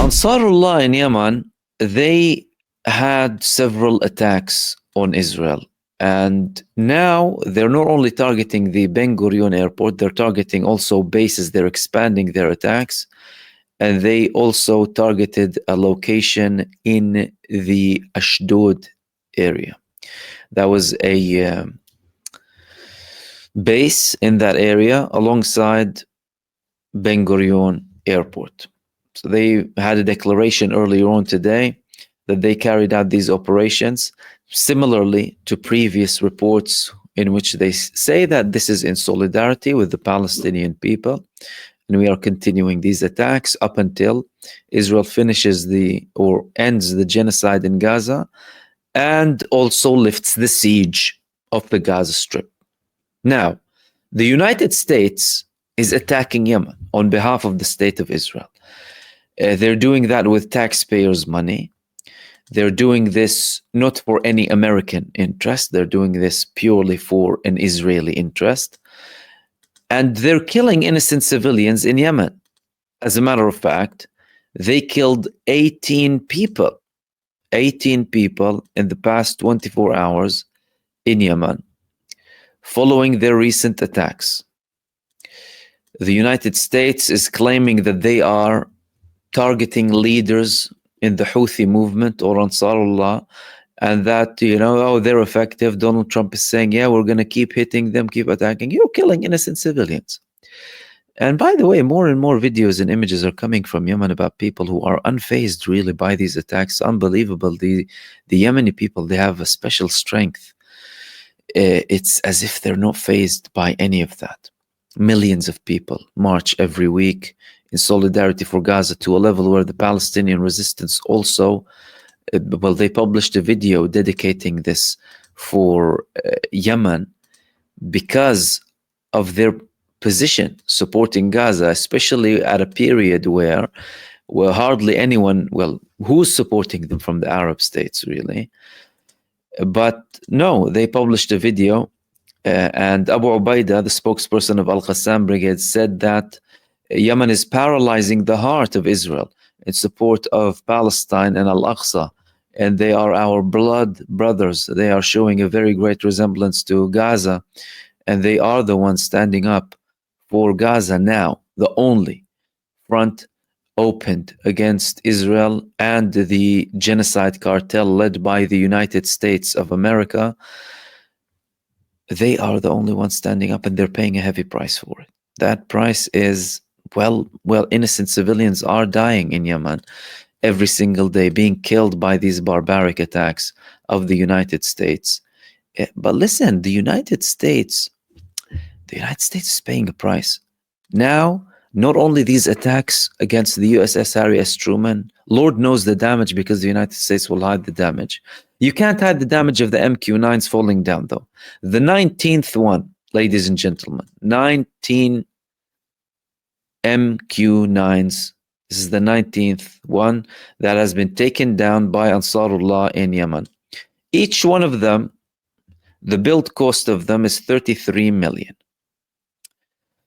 Ansarullah in Yemen, they had several attacks on Israel. And now they're not only targeting the Ben Gurion airport, they're targeting also bases. They're expanding their attacks. And they also targeted a location in the Ashdod area. That was a base in that area alongside Ben Gurion airport. So they had a declaration earlier on today that they carried out these operations similarly to previous reports in which they say that this is in solidarity with the Palestinian people. And we are continuing these attacks up until Israel finishes or ends the genocide in Gaza and also lifts the siege of the Gaza Strip. Now, the United States is attacking Yemen on behalf of the state of Israel. They're doing that with taxpayers' money. They're doing this not for any American interest. They're doing this purely for an Israeli interest. And they're killing innocent civilians in Yemen. As a matter of fact, they killed 18 people in the past 24 hours in Yemen following their recent attacks. The United States is claiming that they are targeting leaders in the Houthi movement or Ansarullah, and that, they're effective. Donald Trump is saying, yeah, we're going to keep hitting them, keep attacking. You're killing innocent civilians. And by the way, more and more videos and images are coming from Yemen about people who are unfazed really by these attacks. Unbelievable. The Yemeni people, they have a special strength. It's as if they're not fazed by any of that. Millions of people march every week in solidarity for Gaza to a level where the Palestinian resistance also, they published a video dedicating this for Yemen because of their position supporting Gaza, especially at a period where hardly anyone, who's supporting them from the Arab states really? But no, they published a video and Abu Ubaidah, the spokesperson of Al-Qassam Brigade, said that Yemen is paralyzing the heart of Israel in support of Palestine and Al-Aqsa. And they are our blood brothers. They are showing a very great resemblance to Gaza. And they are the ones standing up for Gaza now, the only front opened against Israel and the genocide cartel led by the United States of America. They are the only ones standing up, and they're paying a heavy price for it. That price is, innocent civilians are dying in Yemen every single day, being killed by these barbaric attacks of the United States. But listen, the United States is paying a price. Now, not only these attacks against the USS Harry S. Truman, Lord knows the damage because the United States will hide the damage. You can't hide the damage of the MQ9s falling down, though. The 19th one, ladies and gentlemen, 19 MQ9s. This is the 19th one that has been taken down by Ansarullah in Yemen. Each one of them, the build cost of them is 33 million.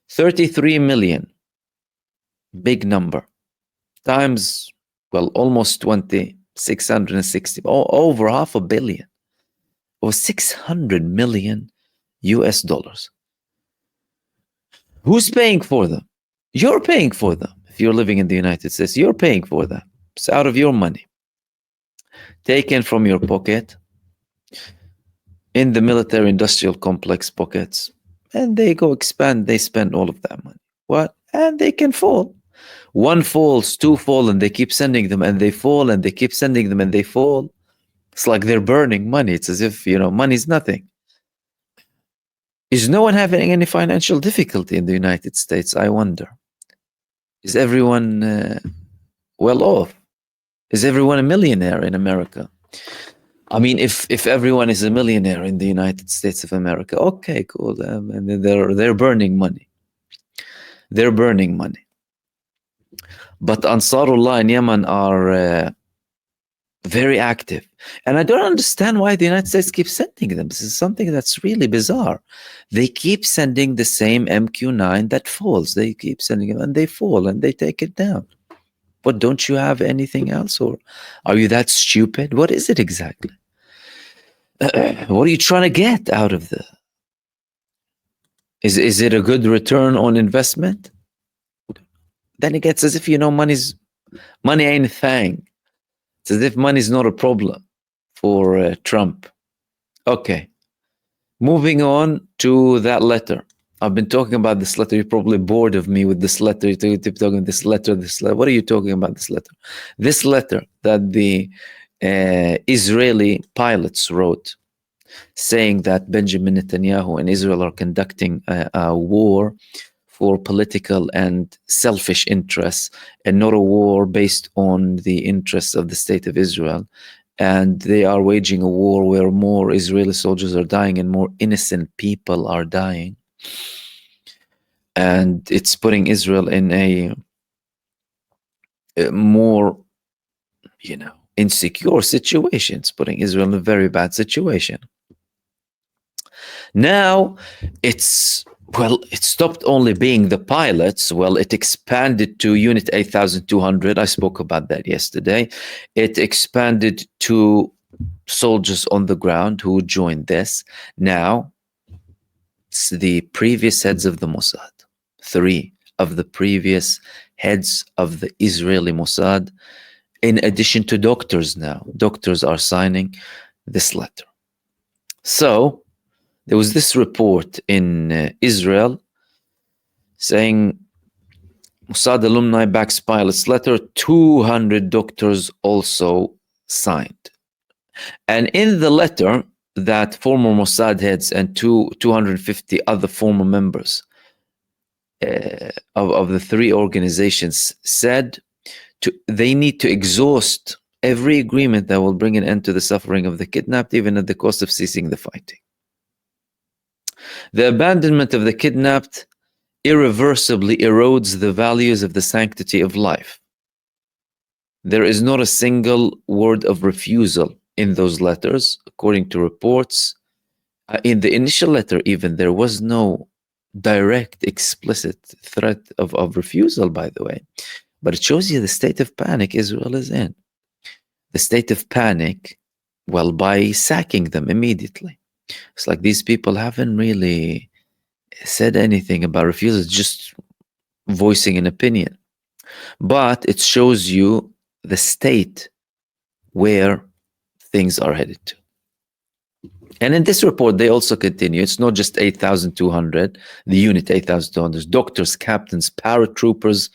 33 million. Big number. Times, almost 20, 660, over $500 million. Or 600 million US dollars. Who's paying for them? You're paying for them. If you're living in the United States, you're paying for that. It's out of your money. Taken from your pocket, in the military industrial complex pockets, and they go expand, they spend all of that money. What? And they can fall. One falls, two fall, and they keep sending them, and they fall, and they keep sending them, and they fall. It's like they're burning money. It's as if, money's nothing. Is no one having any financial difficulty in the United States? I wonder. Is everyone well off? Is everyone a millionaire in America? I mean, if everyone is a millionaire in the United States of America, okay, cool. And they're burning money. They're burning money. But Ansarullah in Yemen are very active. And I don't understand why the United States keeps sending them. This is something that's really bizarre. They keep sending the same MQ9 that falls. They keep sending them, and they fall, and they take it down. What, don't you have anything else? Or are you that stupid? What is it exactly? What are you trying to get out of the... Is it a good return on investment? Then it gets as if, money ain't a thing. It's as if money is not a problem for Trump. Okay. Moving on to that letter. I've been talking about this letter. You're probably bored of me with this letter. You keep talking this letter. What are you talking about, this letter? This letter that the Israeli pilots wrote, saying that Benjamin Netanyahu and Israel are conducting a war for political and selfish interests, and not a war based on the interests of the state of Israel. And they are waging a war where more Israeli soldiers are dying and more innocent people are dying. And it's putting Israel in a more, insecure situation. It's putting Israel in a very bad situation. Now, it stopped only being the pilots. Well, it expanded to Unit 8200. I spoke about that yesterday. It expanded to soldiers on the ground who joined this. Now, it's the previous heads of the Mossad. 3 of the previous heads of the Israeli Mossad, in addition to doctors now. Doctors are signing this letter. So, there was this report in Israel saying Mossad alumni backs pilot's letter, 200 doctors also signed. And in the letter that former Mossad heads and 250 other former members of the 3 organizations said they need to exhaust every agreement that will bring an end to the suffering of the kidnapped, even at the cost of ceasing the fighting. The abandonment of the kidnapped irreversibly erodes the values of the sanctity of life. There is not a single word of refusal in those letters, according to reports. In the initial letter, even, there was no direct, explicit threat of refusal, by the way. But it shows you the state of panic Israel is in. The state of panic, well, by sacking them immediately. It's like these people haven't really said anything about refusal, just voicing an opinion. But it shows you the state where things are headed to. And in this report, they also continue. It's not just 8,200, the unit 8,200, doctors, captains, paratroopers,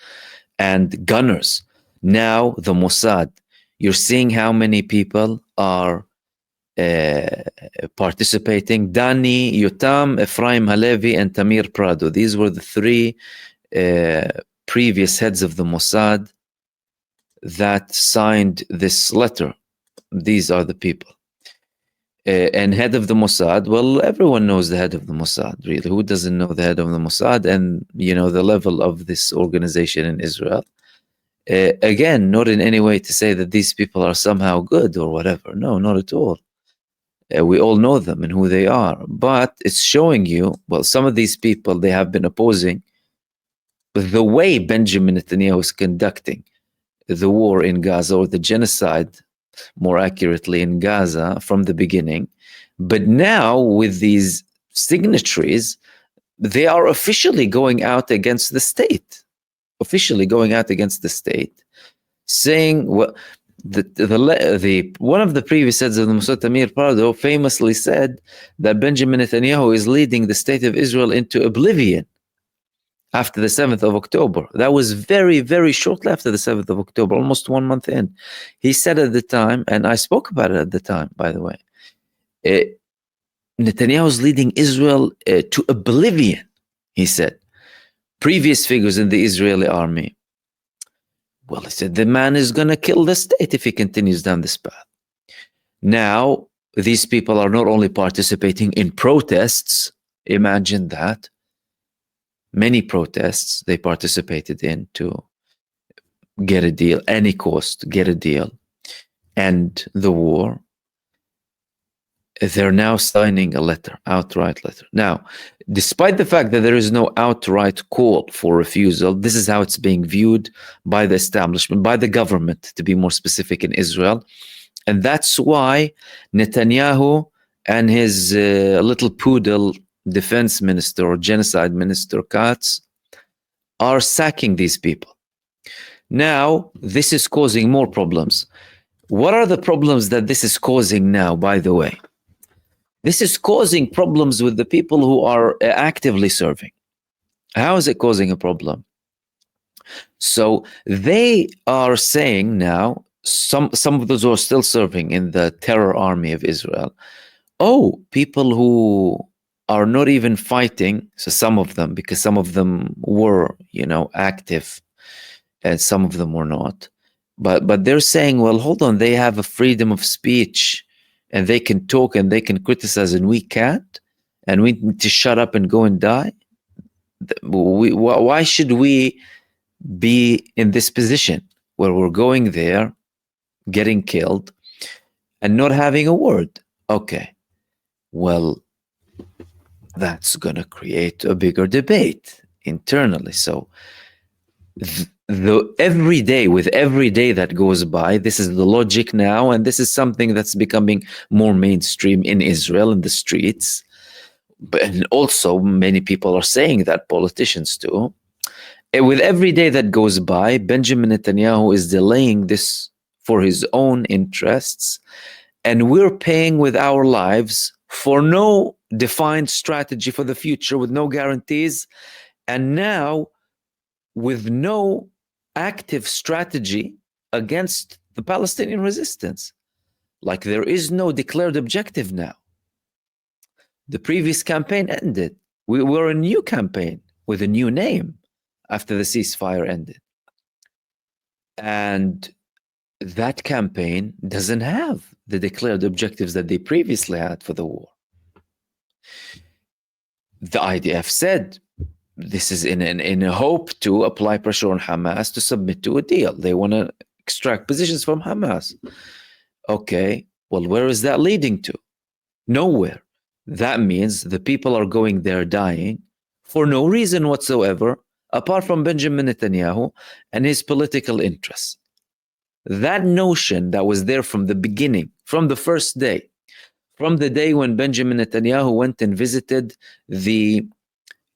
and gunners. Now, the Mossad. You're seeing how many people are participating. Dani Yotam, Ephraim Halevi, and Tamir Prado. These were the 3 previous heads of the Mossad that signed this letter. These are the people. And head of the Mossad, well, everyone knows the head of the Mossad, really. Who doesn't know the head of the Mossad and, the level of this organization in Israel? Again, not in any way to say that these people are somehow good or whatever. No, not at all. We all know them and who they are. But it's showing you, well, some of these people, they have been opposing the way Benjamin Netanyahu is conducting the war in Gaza, or the genocide, more accurately, in Gaza from the beginning. But now, with these signatories, they are officially going out against the state. Saying, well, one of the previous heads of the Mossad, Tamir Prado, famously said that Benjamin Netanyahu is leading the state of Israel into oblivion after the 7th of October. That was very, very shortly after the 7th of October, almost 1 month in. He said at the time, and I spoke about it at the time, by the way, Netanyahu is leading Israel to oblivion, he said. Previous figures in the Israeli army, well, he said, the man is going to kill the state if he continues down this path. Now, these people are not only participating in protests, imagine that, many protests they participated in to get a deal, any cost, get a deal, end the war. they're now signing a letter, outright letter. Now, despite the fact that there is no outright call for refusal, this is how it's being viewed by the establishment, by the government, to be more specific, in Israel. And that's why Netanyahu and his little poodle defense minister or genocide minister, Katz, are sacking these people. Now, this is causing more problems. What are the problems that this is causing now, by the way? This is causing problems with the people who are actively serving. How is it causing a problem? So they are saying now, some of those who are still serving in the terror army of Israel, oh, people who are not even fighting, so some of them, because some of them were, active, and some of them were not. But they're saying, well, hold on, they have a freedom of speech, and they can talk and they can criticize, and we can't, and we need to shut up and go and die. Why should we be in this position where we're going there, getting killed, and not having a word? Okay, well, that's going to create a bigger debate internally. So every day that goes by, this is the logic now, and this is something that's becoming more mainstream in Israel, in the streets. And also many people are saying that, politicians too. And with every day that goes by, Benjamin Netanyahu is delaying this for his own interests, and we're paying with our lives for no defined strategy for the future, with no guarantees, and now with no active strategy against the Palestinian resistance. Like, there is no declared objective now. The previous campaign ended. We were a new campaign with a new name after the ceasefire ended. And that campaign doesn't have the declared objectives that they previously had for the war. The IDF said this is in a hope to apply pressure on Hamas to submit to a deal. They want to extract positions from Hamas. Okay, well, where is that leading to? Nowhere. That means the people are going there dying for no reason whatsoever, apart from Benjamin Netanyahu and his political interests. That notion that was there from the beginning, from the first day, from the day when Benjamin Netanyahu went and visited the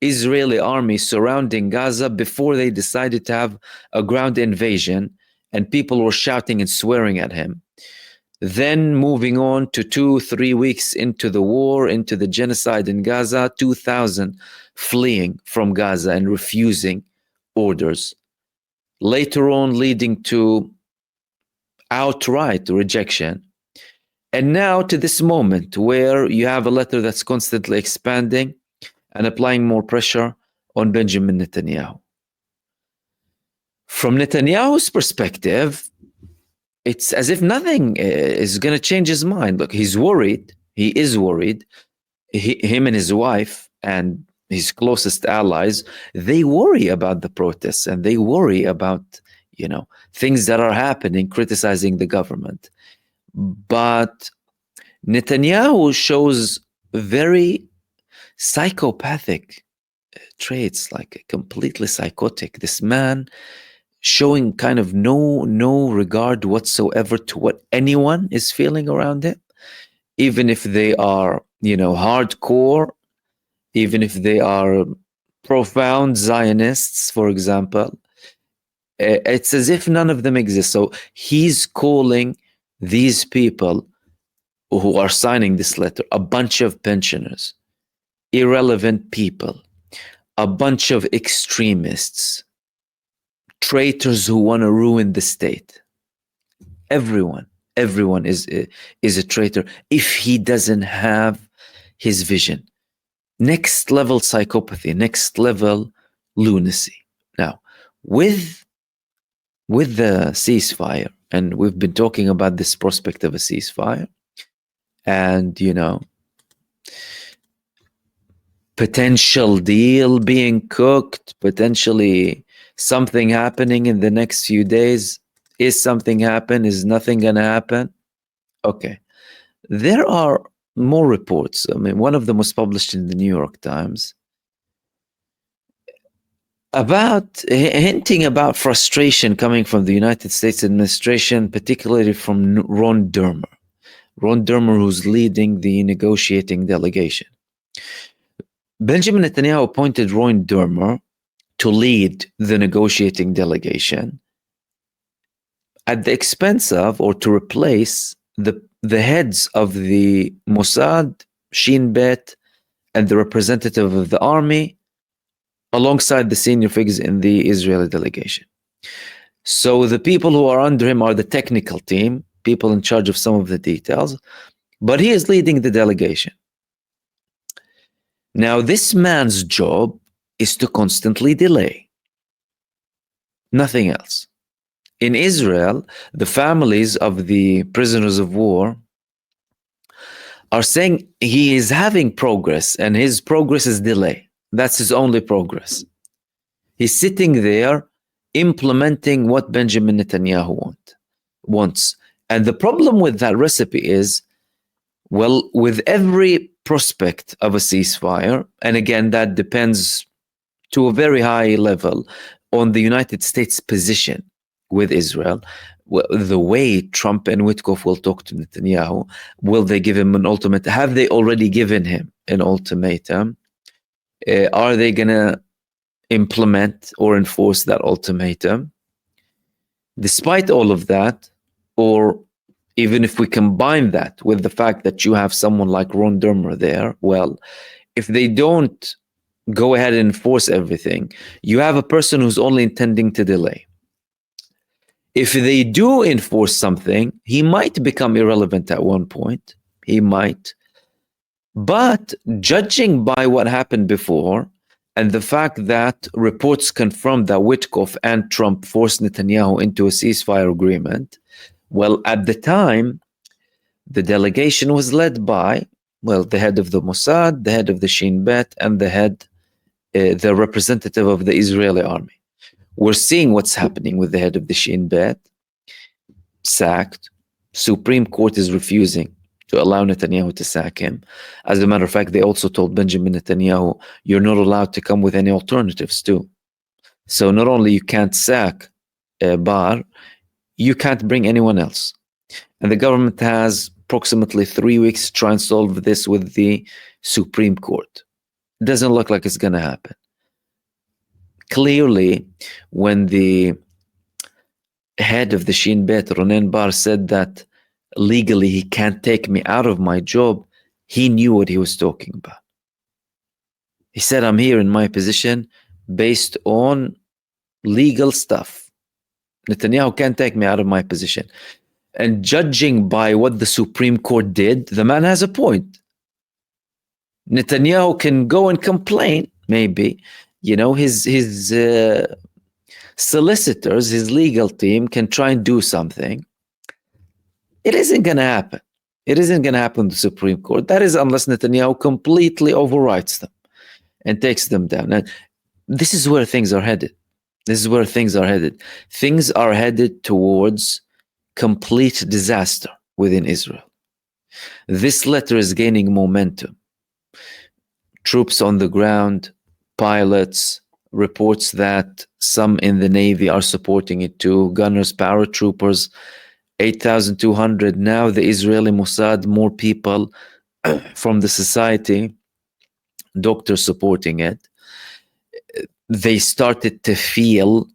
Israeli army surrounding Gaza before they decided to have a ground invasion, and people were shouting and swearing at him. Then moving on to 2-3 weeks into the war, into the genocide in Gaza, 2,000 fleeing from Gaza and refusing orders. Later on, leading to outright rejection. And now to this moment where you have a letter that's constantly expanding and applying more pressure on Benjamin Netanyahu. From Netanyahu's perspective, it's as if nothing is going to change his mind. Look, he's worried. He is worried. Him and his wife and his closest allies, they worry about the protests, and they worry about, things that are happening, criticizing the government. But Netanyahu shows very psychopathic traits, like completely psychotic. This man showing kind of no regard whatsoever to what anyone is feeling around him, even if they are, hardcore, even if they are profound Zionists, for example. It's as if none of them exist. So he's calling these people who are signing this letter a bunch of pensioners, irrelevant people, a bunch of extremists, traitors who want to ruin the state. Everyone is a traitor if he doesn't have his vision. Next level psychopathy, next level lunacy. Now, with the ceasefire, and we've been talking about this prospect of a ceasefire, and potential deal being cooked, potentially something happening in the next few days. Is something happen? Is nothing gonna happen? Okay. There are more reports. I mean, one of them was published in the New York Times about hinting about frustration coming from the United States administration, particularly from Ron Dermer. Ron Dermer, who's leading the negotiating delegation. Benjamin Netanyahu appointed Ron Dermer to lead the negotiating delegation at the expense of, or to replace, the heads of the Mossad, Shin Bet, and the representative of the army, alongside the senior figures in the Israeli delegation. So the people who are under him are the technical team, people in charge of some of the details, but he is leading the delegation. Now, this man's job is to constantly delay. Nothing else. In Israel, the families of the prisoners of war are saying he is having progress, and his progress is delay. That's his only progress. He's sitting there implementing what Benjamin Netanyahu wants. And the problem with that recipe is, well, with every prospect of a ceasefire, and again, that depends to a very high level on the United States' position with Israel, the way Trump and Witkoff will talk to Netanyahu, will they give him an ultimatum? Have they already given him an ultimatum? Are they going to implement or enforce that ultimatum? Despite all of that, or even if we combine that with the fact that you have someone like Ron Dermer there, well, if they don't go ahead and enforce everything, you have a person who's only intending to delay. If they do enforce something, he might become irrelevant at one point. He might. But judging by what happened before, and the fact that reports confirm that Witkoff and Trump forced Netanyahu into a ceasefire agreement, well, at the time, the delegation was led by, well, the head of the Mossad, the head of the Shin Bet, and the representative of the Israeli army. We're seeing what's happening with the head of the Shin Bet, sacked. Supreme Court is refusing to allow Netanyahu to sack him. As a matter of fact, they also told Benjamin Netanyahu, you're not allowed to come with any alternatives too. So not only you can't sack Bar, you can't bring anyone else. And the government has approximately 3 weeks to try and solve this with the Supreme Court. It doesn't look like it's going to happen. Clearly, when the head of the Shin Bet, Ronen Bar, said that legally he can't take me out of my job, he knew what he was talking about. He said, I'm here in my position based on legal stuff. Netanyahu can't take me out of my position. And judging by what the Supreme Court did, the man has a point. Netanyahu can go and complain, maybe. You know, his solicitors, his legal team can try and do something. It isn't going to happen. It isn't going to happen in the Supreme Court. That is unless Netanyahu completely overwrites them and takes them down. And this is where things are headed. This is where things are headed. Things are headed towards complete disaster within Israel. This letter is gaining momentum. Troops on the ground, pilots, reports that some in the Navy are supporting it too, gunners, paratroopers, 8,200. Now the Israeli Mossad, more people from the society, doctors supporting it. They started to feel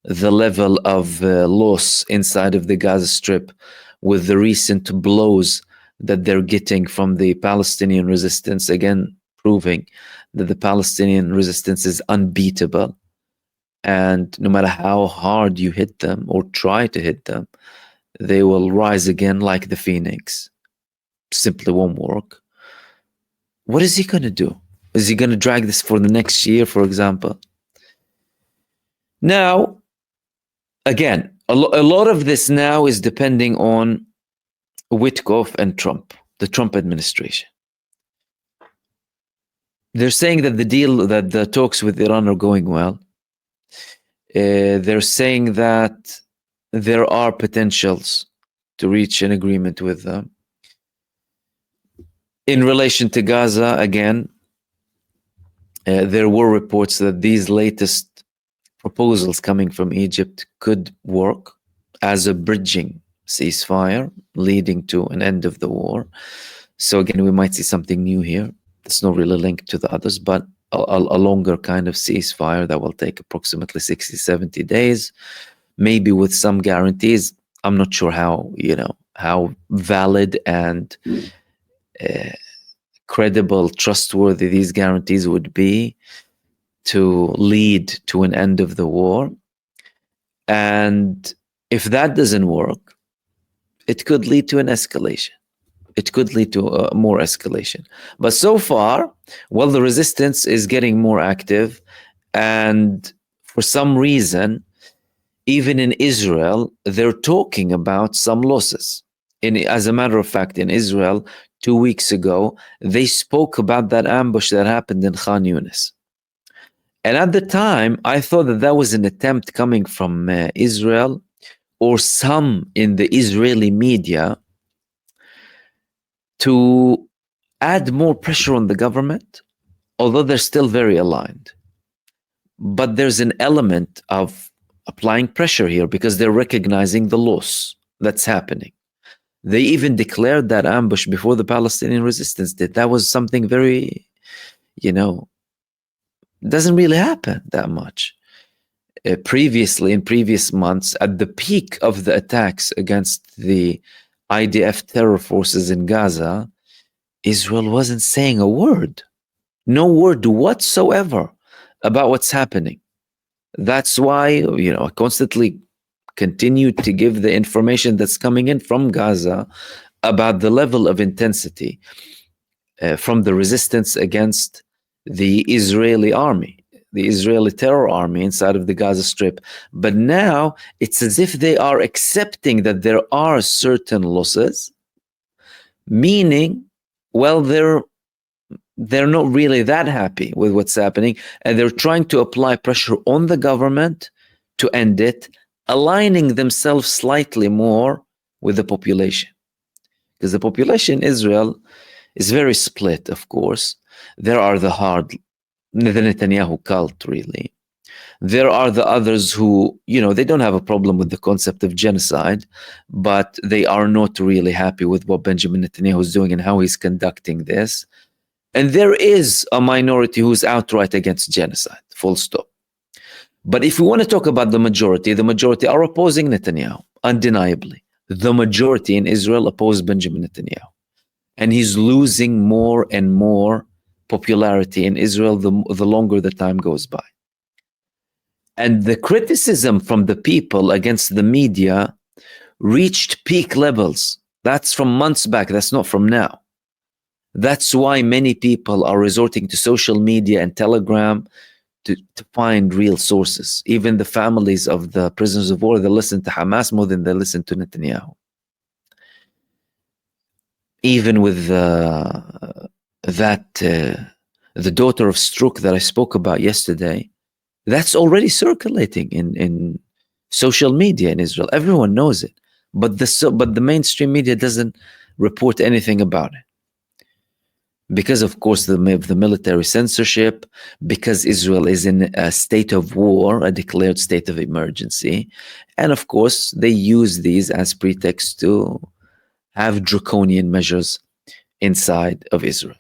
the level of loss inside of the Gaza Strip with the recent blows that they're getting from the Palestinian resistance, again proving that the Palestinian resistance is unbeatable, and no matter how hard you hit them or try to hit them, they will rise again like the phoenix. Simply won't work. What is he going to do? Is he going to drag this for the next year, for example? Now, again, a lot of this now is depending on Witkoff and Trump, the Trump administration. They're saying that the talks with Iran are going well. They're saying that there are potentials to reach an agreement with them. In relation to Gaza, again, there were reports that these latest proposals coming from Egypt could work as a bridging ceasefire leading to an end of the war. So again, we might see something new here. It's not really linked to the others, but a longer kind of ceasefire that will take approximately 60, 70 days, maybe with some guarantees. I'm not sure how, how valid and credible, trustworthy these guarantees would be to lead to an end of the war. And if that doesn't work, it could lead to an escalation. It could lead to more escalation. But so far, well, the resistance is getting more active. And for some reason, even in Israel, they're talking about some losses. As a matter of fact, in Israel, 2 weeks ago, they spoke about that ambush that happened in Khan Yunis. And at the time, I thought that that was an attempt coming from Israel or some in the Israeli media to add more pressure on the government, although they're still very aligned. But there's an element of applying pressure here because they're recognizing the loss that's happening. They even declared that ambush before the Palestinian resistance did. That was something very, doesn't really happen that much. Previously, in previous months, at the peak of the attacks against the IDF terror forces in Gaza, Israel wasn't saying a word, no word whatsoever about what's happening. That's why, I constantly continue to give the information that's coming in from Gaza about the level of intensity from the resistance against the Israeli army, the Israeli terror army inside of the Gaza Strip. But now it's as if they are accepting that there are certain losses, meaning, well, they're not really that happy with what's happening, and they're trying to apply pressure on the government to end it, aligning themselves slightly more with the population. Because the population in Israel is very split, of course. There are the Netanyahu cult, really. There are the others who, they don't have a problem with the concept of genocide, but they are not really happy with what Benjamin Netanyahu is doing and how he's conducting this. And there is a minority who's outright against genocide, full stop. But if we want to talk about the majority are opposing Netanyahu, undeniably. The majority in Israel oppose Benjamin Netanyahu. And he's losing more and more popularity in Israel the longer the time goes by. And the criticism from the people against the media reached peak levels. That's from months back. That's not from now. That's why many people are resorting to social media and Telegram to find real sources. Even the families of the prisoners of war, they listen to Hamas more than they listen to Netanyahu. Even with the daughter of Strook that I spoke about yesterday, that's already circulating in social media in Israel. Everyone knows it, but the mainstream media doesn't report anything about it. Because, of course, the military censorship, because Israel is in a state of war, a declared state of emergency. And, of course, they use these as pretext to have draconian measures inside of Israel.